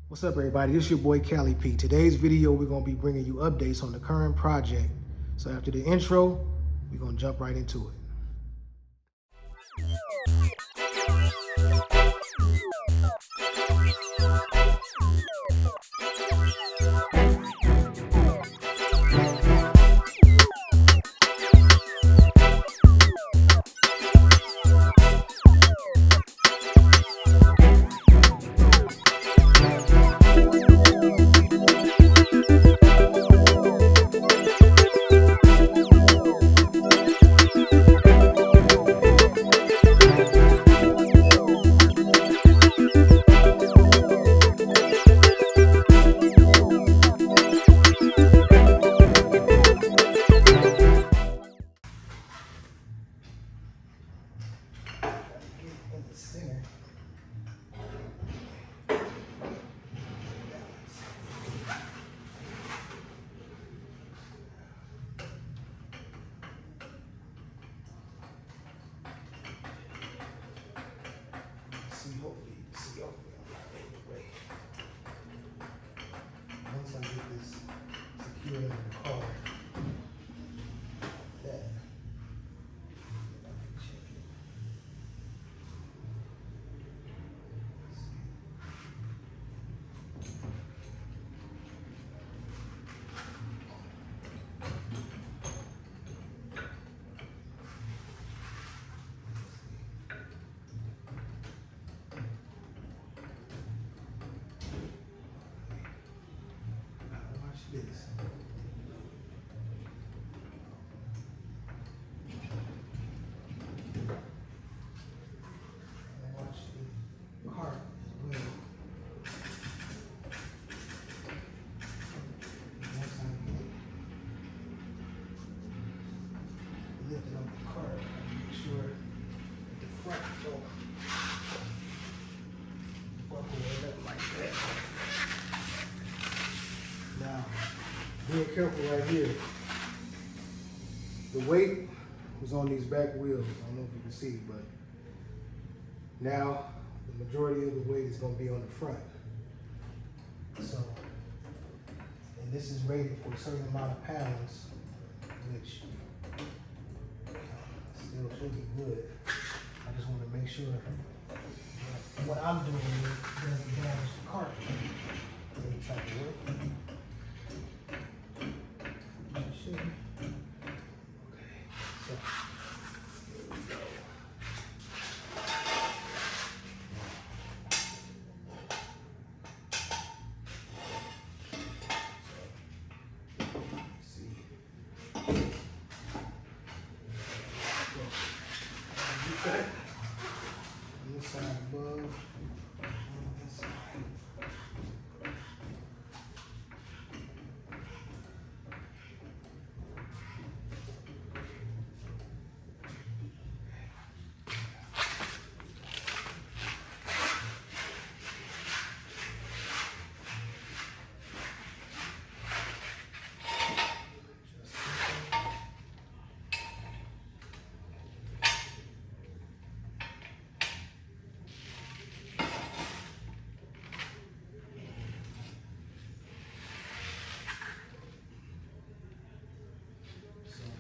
What's up, everybody? It's your boy Cali P. Today's video, we're going to be bringing you updates on the current project. So after the intro, we're going to jump right into it. Once I get this secured in the car, that I can check it. Watch this. Watch the cart as well. Once I get lifted up the cart, make sure that the front don't buckle it up like that. Now, being careful right here. The weight was on these back wheels. I don't know if you can see, but now the majority of the weight is going to be on the front. So, and this is rated for a certain amount of pounds, which still should be good. I just want to make sure that what I'm doing doesn't damage the cart. Any type of work. Okay, so here we go. Okay. On this side above, on this side.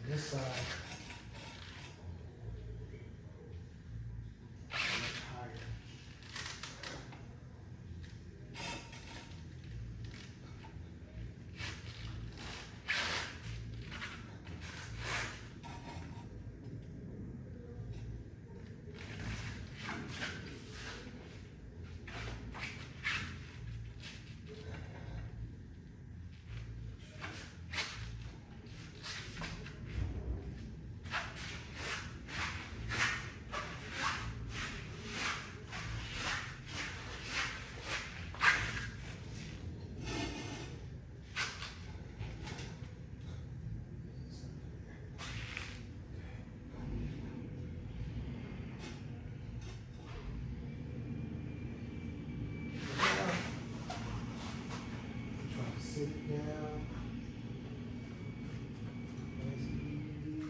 This side, much higher. Sit down. Nice and easy.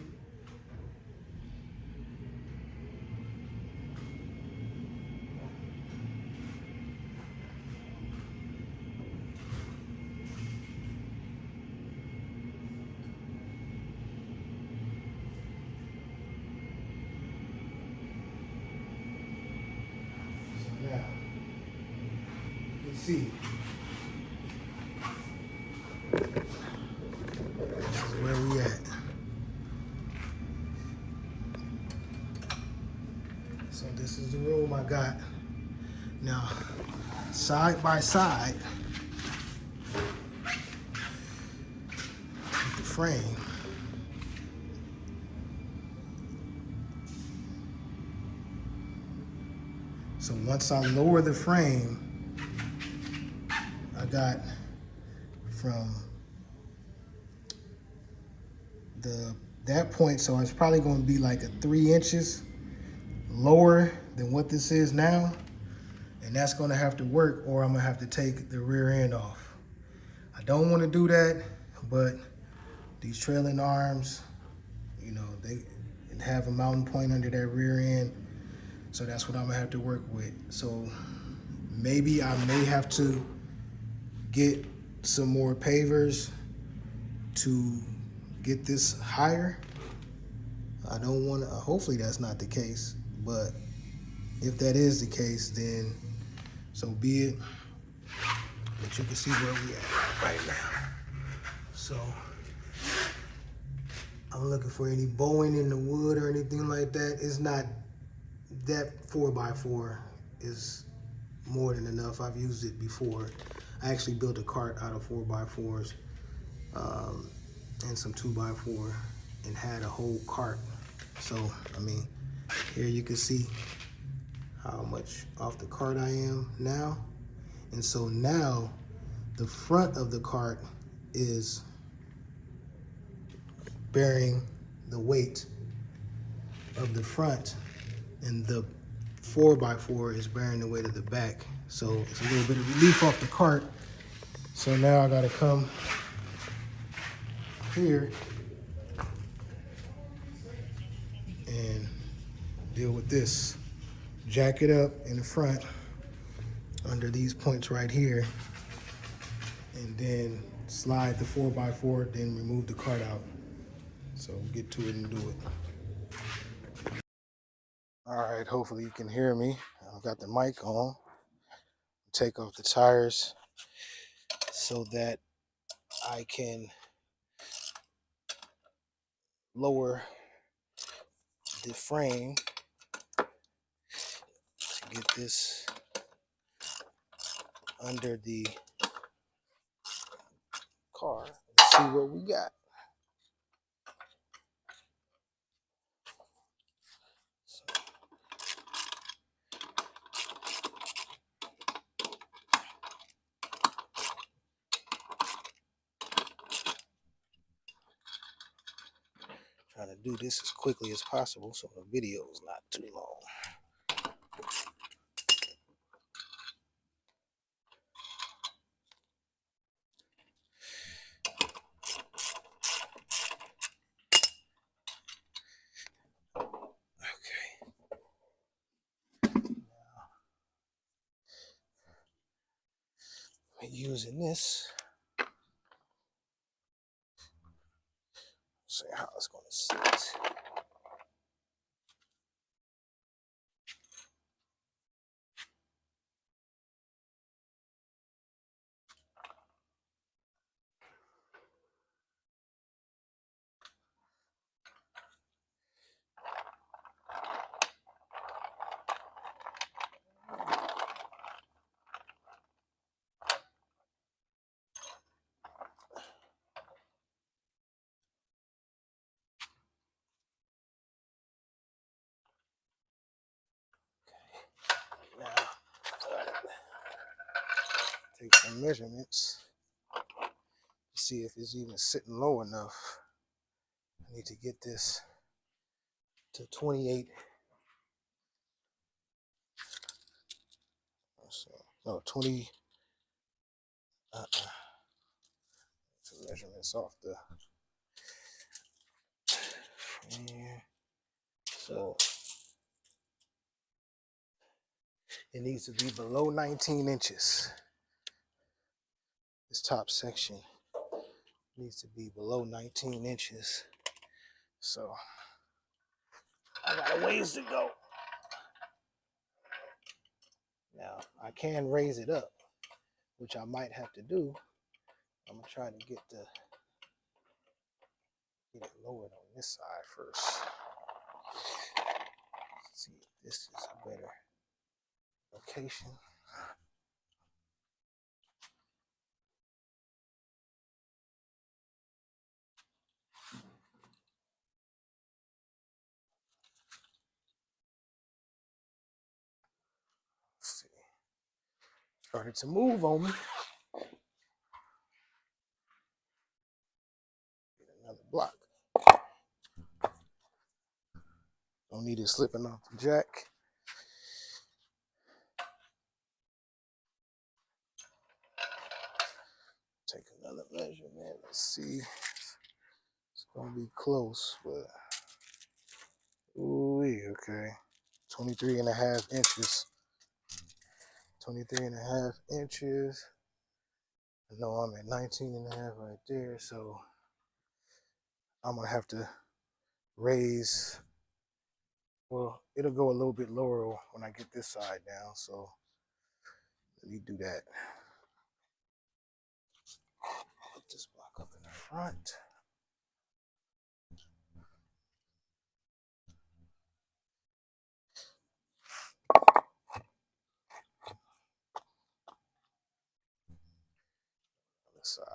see, this is where we at. So this is the room I got. Now, side by side with the frame, so once I lower the frame, I got from that point, so it's probably going to be like a 3 inches lower than what this is now, and that's going to have to work, or I'm going to have to take the rear end off. I don't want to do that, but these trailing arms, you know, they have a mounting point under that rear end, so that's what I'm gonna have to work with. So maybe I may have to get some more pavers to get this higher. I don't want to, hopefully that's not the case, but if that is the case, then so be it. But you can see where we at right now. So I'm looking for any bowing in the wood or anything like that. It's not, that 4x4 is more than enough. I've used it before. I actually built a cart out of 4x4s and some 2x4 and had a whole cart. So, I mean, here you can see how much off the cart I am now. And so now the front of the cart is bearing the weight of the front, and the 4x4 is bearing the weight of the back. So it's a little bit of relief off the cart. So now I gotta come here and deal with this. Jack it up in the front under these points right here, and then slide the 4x4, then remove the cart out. So we'll get to it and do it. All right, hopefully you can hear me. I've got the mic on. Take off the tires so that I can lower the frame to get this under the car. Let's see what we got. Trying to do this as quickly as possible so the video is not too long. Okay. Now, using this, see how it's going to sit. Now, take some measurements to see if it's even sitting low enough. I need to get this to 28. No, 20. Some measurements off the. Yeah. So it needs to be below 19 inches. This top section needs to be below 19 inches. So I got a ways to go. Now I can raise it up which I might have to do. I'm gonna try to get it lowered on this side first. Let's see if this is a better location. Let's see. Started to move on me. Get another block. Don't need it slipping off the jack. Take another measurement. Let's see. It's gonna be close, but ooh, okay. 23.5 inches. 23.5 inches. I know I'm at 19.5 right there, so I'm gonna have to raise. Well, it'll go a little bit lower when I get this side down, so let me do that. Put this block up in the front. Other side.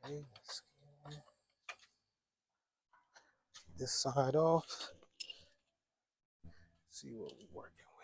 Okay, let's get this side off. See what we're working with.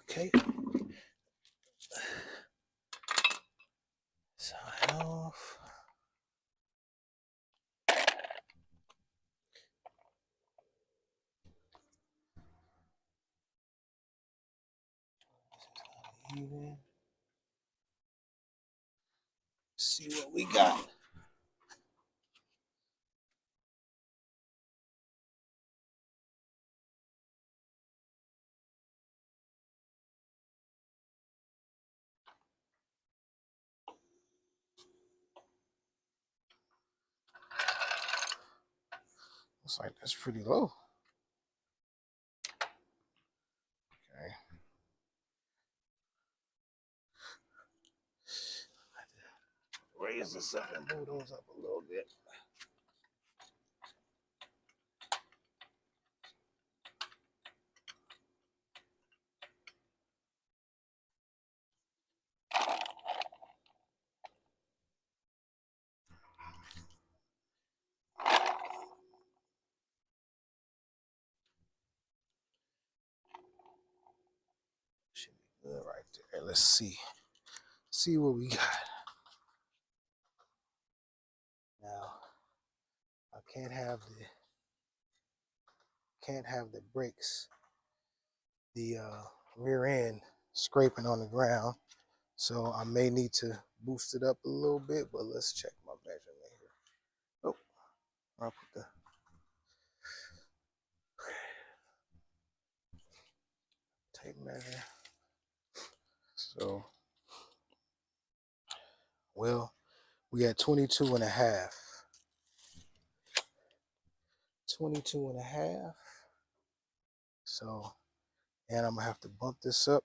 Okay. Side off. Even. See what we got. Looks like that's pretty low. Okay. Raise this up and move those up a little bit. Should be good right there. Let's see what we got. Now, I can't have the brakes, the rear end scraping on the ground. So I may need to boost it up a little bit, but let's check my measurement here. Oh, I'll put the tape measure. So, well, we got 22.5. 22 and a half. So, and I'm gonna have to bump this up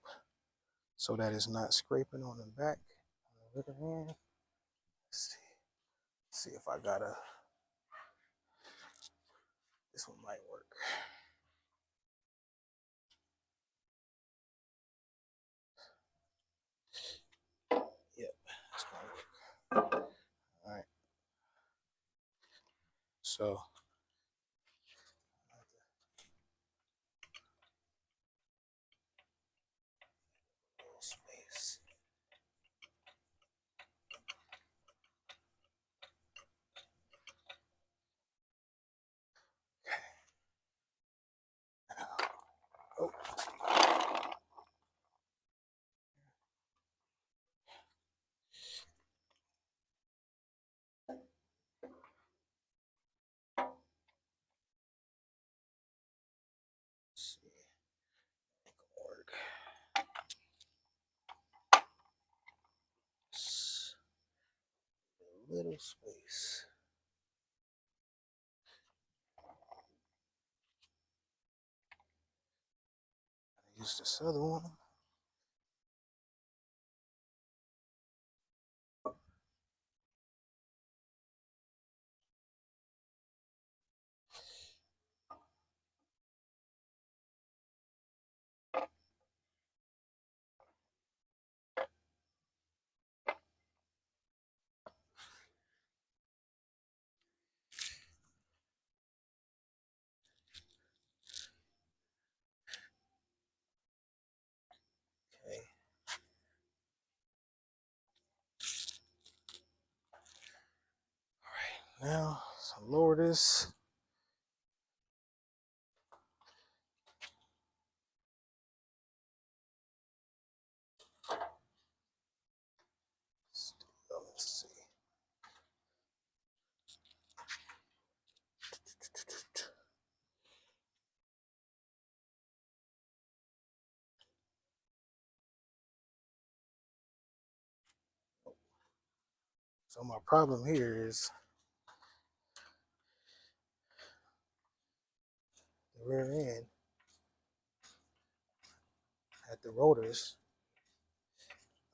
so that it's not scraping on the back. On the other hand, let's see if I got a, this one might work. Yep, it's gonna work. All right. So, space. Oh. Let's see. It can work. A little space. Use this other one. Okay. All right. Now, so lower this. Let's see. So my problem here is the rear end at the rotors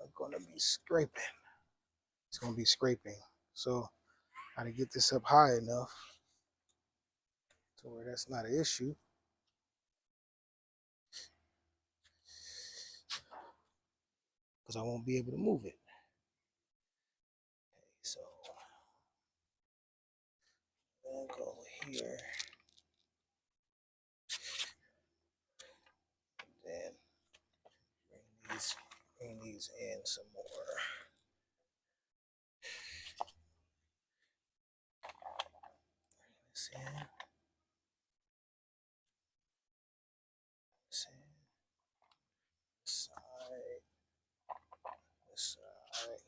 are going to be scraping. It's going to be scraping. So I got to get this up high enough to where that's not an issue. Because I won't be able to move it. Okay, so I'll go here. Then bring these in some more. This in. This in. This side. This side.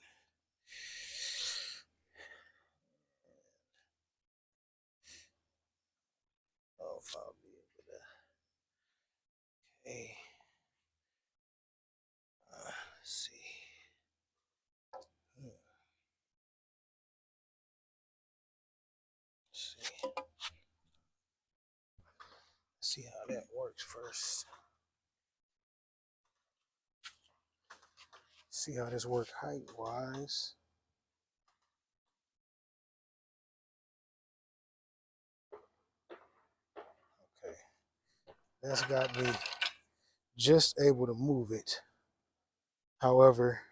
Oh, if I'll be able to. Okay. Let's see. Let's see how that works first. See how this works height wise. Okay. That's got me just able to move it. However,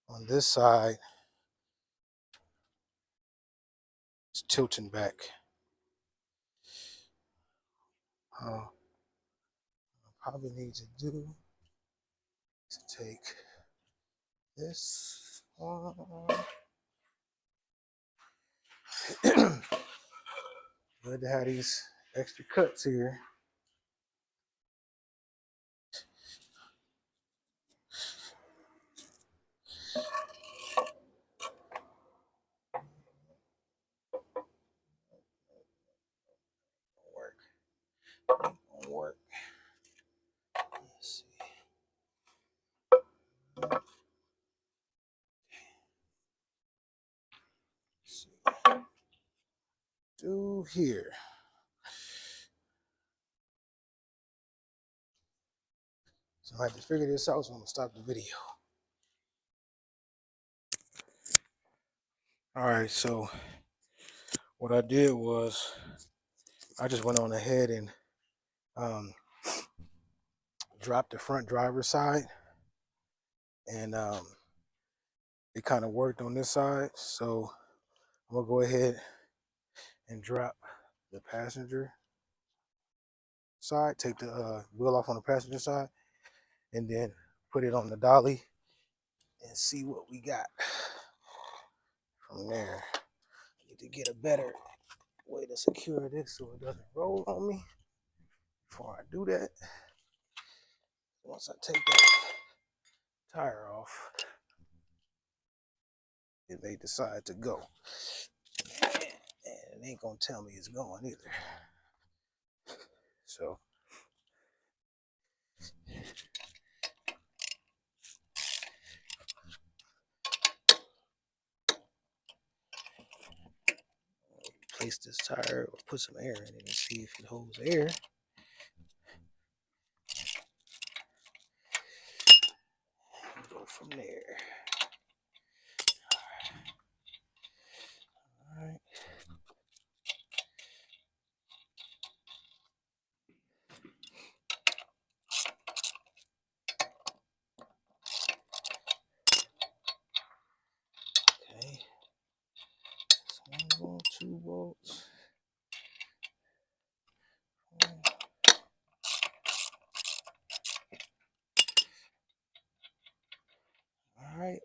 on this side, it's tilting back. I probably need to do is take this one. Good to have these extra cuts here. Work. Let's see. do here? So I have to figure this out, so I'm gonna stop the video. All right, so what I did was I just went on ahead and dropped the front driver's side, and it kind of worked on this side. So I'm gonna go ahead and drop the passenger side, take the wheel off on the passenger side, and then put it on the dolly and see what we got from there. I need to get a better way to secure this so it doesn't roll on me. Before I do that, once I take that tire off, it may decide to go. And it ain't gonna tell me it's going either. So place this tire or put some air in it and see if it holds air. And go from there. All right. Okay. So 1 volt, 2 volts. All right.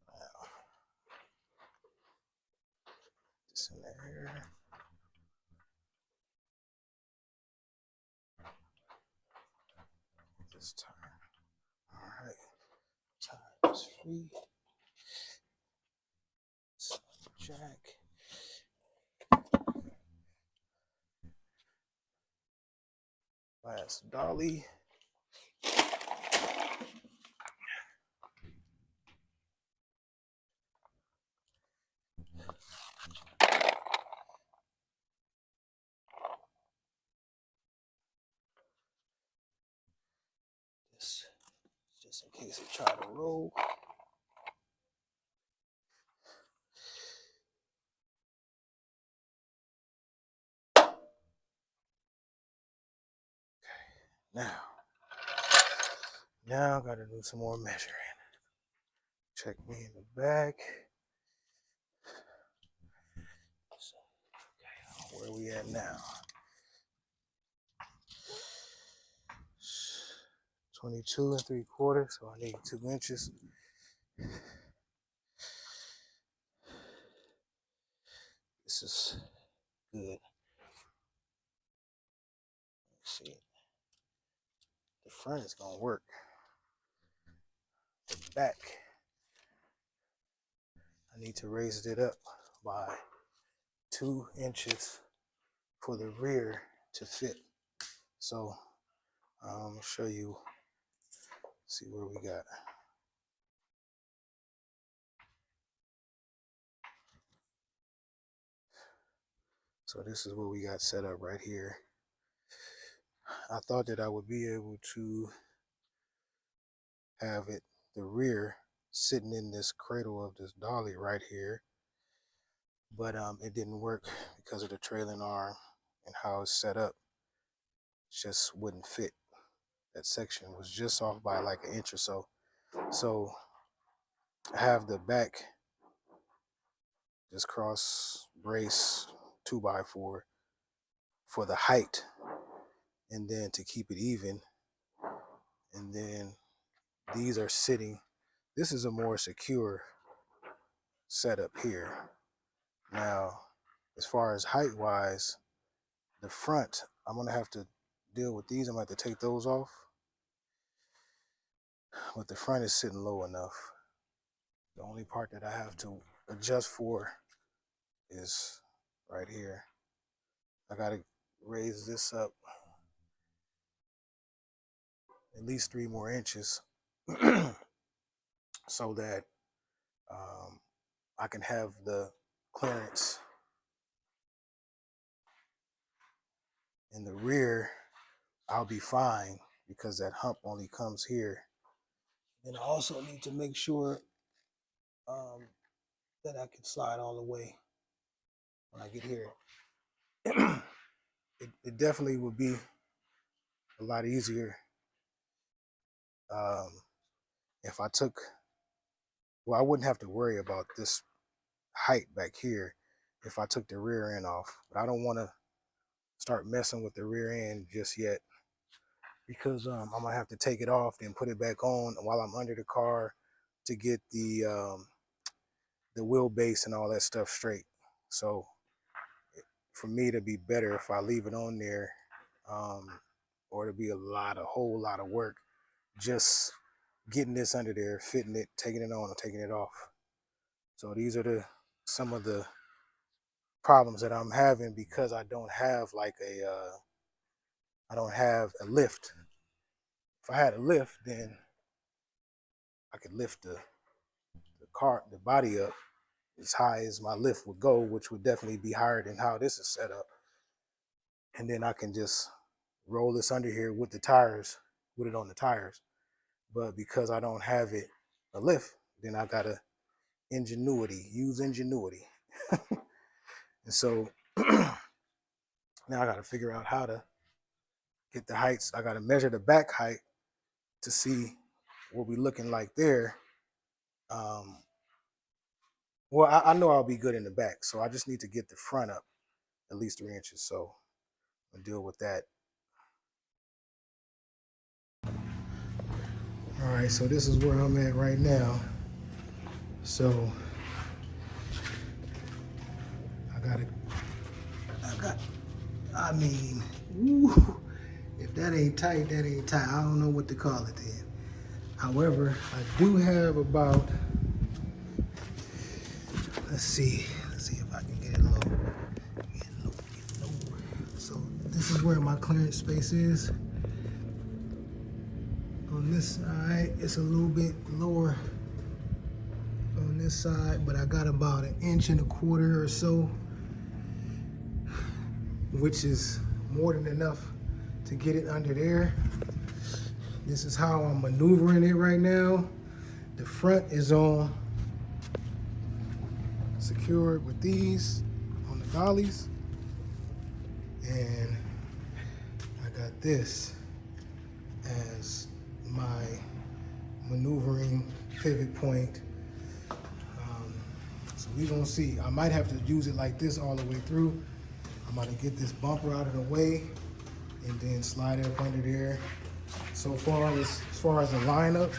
Now, this in there. This tire. All right. Tire is free. Jack. Last dolly. This just in case it try to roll. Now I gotta do some more measuring. Check me in the back. So, okay, where we at now? 22 3/4, so I need 2 inches. This is good. Let's see. The front is gonna work. The back, I need to raise it up by 2 inches for the rear to fit. So I'll show you, see where we got. So this is what we got set up right here. I thought that I would be able to have it, the rear, sitting in this cradle of this dolly right here, but it didn't work because of the trailing arm and how it's set up. It just wouldn't fit. That section was just off by like an inch or so. So I have the back just cross brace 2x4 for the height, and then to keep it even, and then these are sitting. This is a more secure setup here. Now, as far as height wise, the front, I'm gonna have to deal with these. I'm gonna have to take those off, but the front is sitting low enough. The only part that I have to adjust for is right here. I gotta raise this up at least 3 more inches so that I can have the clearance in the rear, I'll be fine because that hump only comes here. And I also need to make sure that I can slide all the way when I get here. it definitely would be a lot easier if I took, well, I wouldn't have to worry about this height back here if I took the rear end off. But I don't want to start messing with the rear end just yet because I'm gonna have to take it off and put it back on while I'm under the car to get the wheelbase and all that stuff straight. So for me to be better if I leave it on there, or to be a whole lot of work just getting this under there, fitting it, taking it on and taking it off. So these are some of the problems that I'm having because I don't have like I don't have a lift. If I had a lift, then I could lift the body up as high as my lift would go, which would definitely be higher than how this is set up. And then I can just roll this under here with the tires, with it on the tires. But because I don't have a lift, then I gotta use ingenuity. And so now I gotta figure out how to get the heights. I gotta measure the back height to see what we're looking like there. Well, I know I'll be good in the back, so I just need to get the front up at least 3 inches. So I'll deal with that. All right, so this is where I'm at right now. So I mean, woo, if that ain't tight, that ain't tight. I don't know what to call it then. However, I do have about, let's see if I can get it low. Get low. So this is where my clearance space is. On this side, it's a little bit lower on this side, but I got about 1.25 inches or so, which is more than enough to get it under there. This is how I'm maneuvering it right now. The front is on secured with these on the dollies, and I got this as my maneuvering pivot point. So we're gonna see. I might have to use it like this all the way through. I'm gonna get this bumper out of the way and then slide it up under there. So far as the lineup,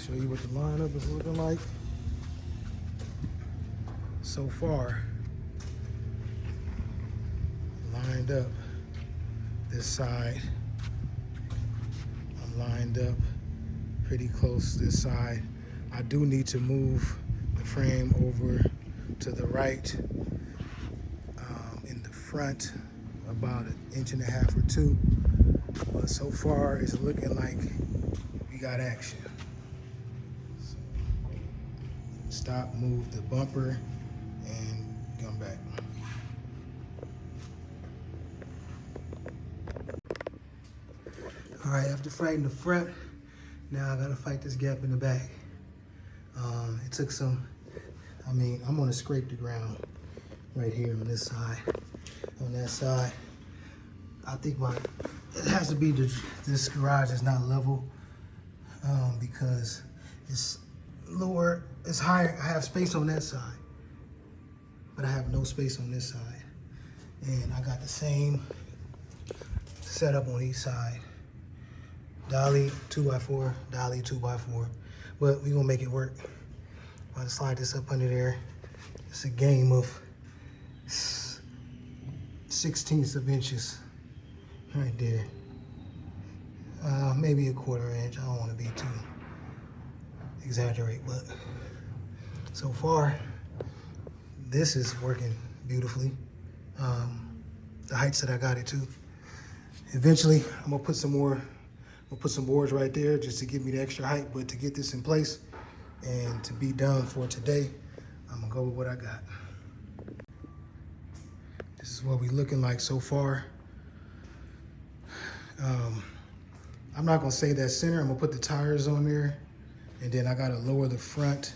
show you what the lineup is looking like. So far, lined up this side. I'm lined up pretty close this side. I do need to move the frame over to the right in the front about 1.5 inches or 2. But so far it's looking like we got action. So, stop, move the bumper, and come back. All right, after fighting the front, now I gotta fight this gap in the back. It took some, I'm gonna scrape the ground right here on this side. On that side, I think it has to be this garage is not level because it's lower, it's higher. I have space on that side, but I have no space on this side. And I got the same setup on each side. Dolly 2x4, dolly 2x4, but we're gonna make it work. I'm gonna slide this up under there. It's a game of 1/16 of inches right there. Maybe 1/4 inch. I don't want to be too exaggerate, but so far this is working beautifully. The heights that I got it to. Eventually, I'm gonna put some boards right there just to give me the extra height. But to get this in place and to be done for today, I'm gonna go with what I got. This is what we looking like so far. I'm not gonna say that center. I'm gonna put the tires on there, and then I gotta lower the front,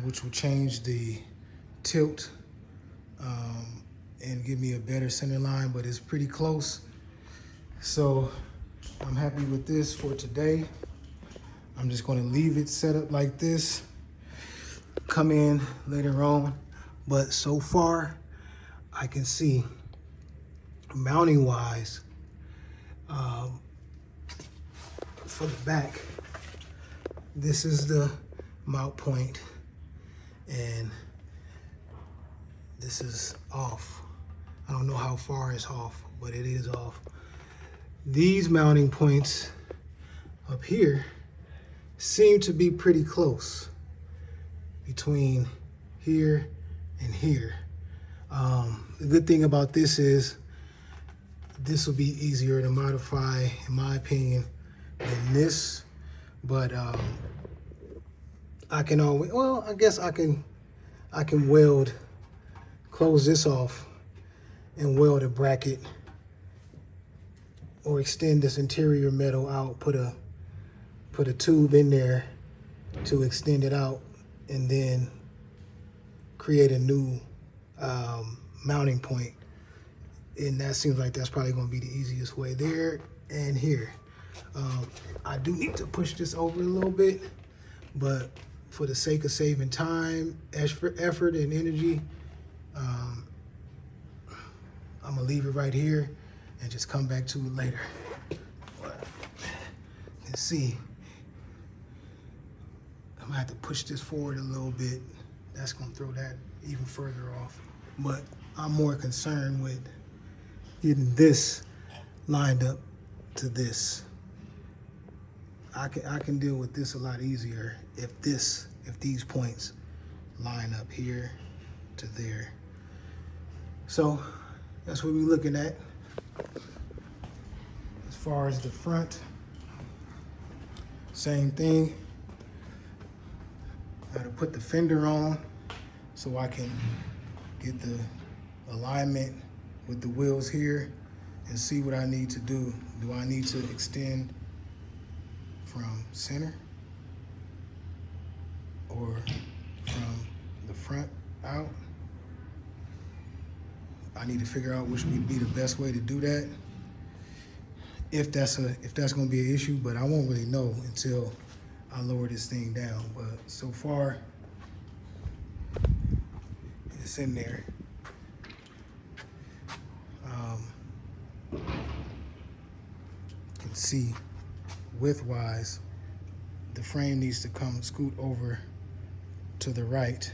which will change the tilt and give me a better center line, but it's pretty close. So I'm happy with this for today. I'm just gonna leave it set up like this, come in later on. But so far, I can see mounting wise, for the back, this is the mount point, and this is off. I don't know how far it's off, but it is off. These mounting points up here seem to be pretty close between here and here. The good thing about this is this will be easier to modify, in my opinion, than this. But I can always, well, I guess I can weld, close this off and weld a bracket, or extend this interior metal out, put a tube in there to extend it out, and then create a new mounting point. And that seems like that's probably going to be the easiest way there and here. I do need to push this over a little bit, but for the sake of saving time, effort, and energy, I'm gonna leave it right here and just come back to it later. Let's see. I'm gonna have to push this forward a little bit. That's gonna throw that even further off. But I'm more concerned with getting this lined up to this. I can deal with this a lot easier if these points line up here to there. So that's what we're looking at. As far as the front, same thing. I gotta put the fender on so I can get the alignment with the wheels here and see what I need to do. Do I need to extend from center or from the front out? I need to figure out which would be the best way to do that, if that's going to be an issue. But I won't really know until I lower this thing down. But so far, it's in there. You can see width-wise, the frame needs to come scoot over to the right,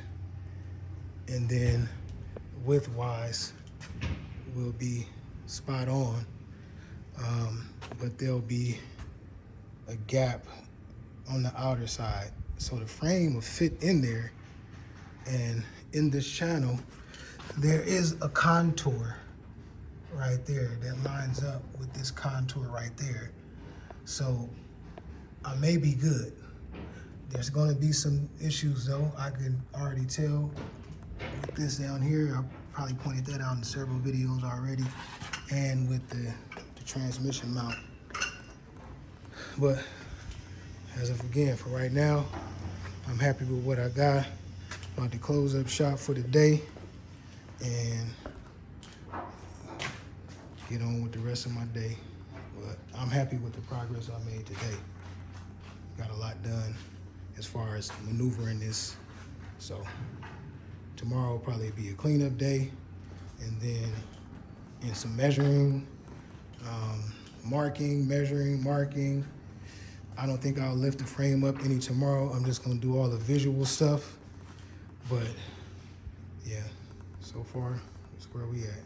and then width-wise will be spot on, but there'll be a gap on the outer side, so the frame will fit in there. And in this channel, there is a contour right there that lines up with this contour right there. So I may be good. There's going to be some issues though. I can already tell with this down here. I probably pointed that out in several videos already, and with the transmission mount. But as of again, for right now, I'm happy with what I got. About to close up shop for the day and get on with the rest of my day. But I'm happy with the progress I made today. Got a lot done as far as maneuvering this. So tomorrow will probably be a cleanup day, and then in some measuring, marking. I don't think I'll lift the frame up any tomorrow. I'm just gonna do all the visual stuff. But yeah, so far, that's where we at.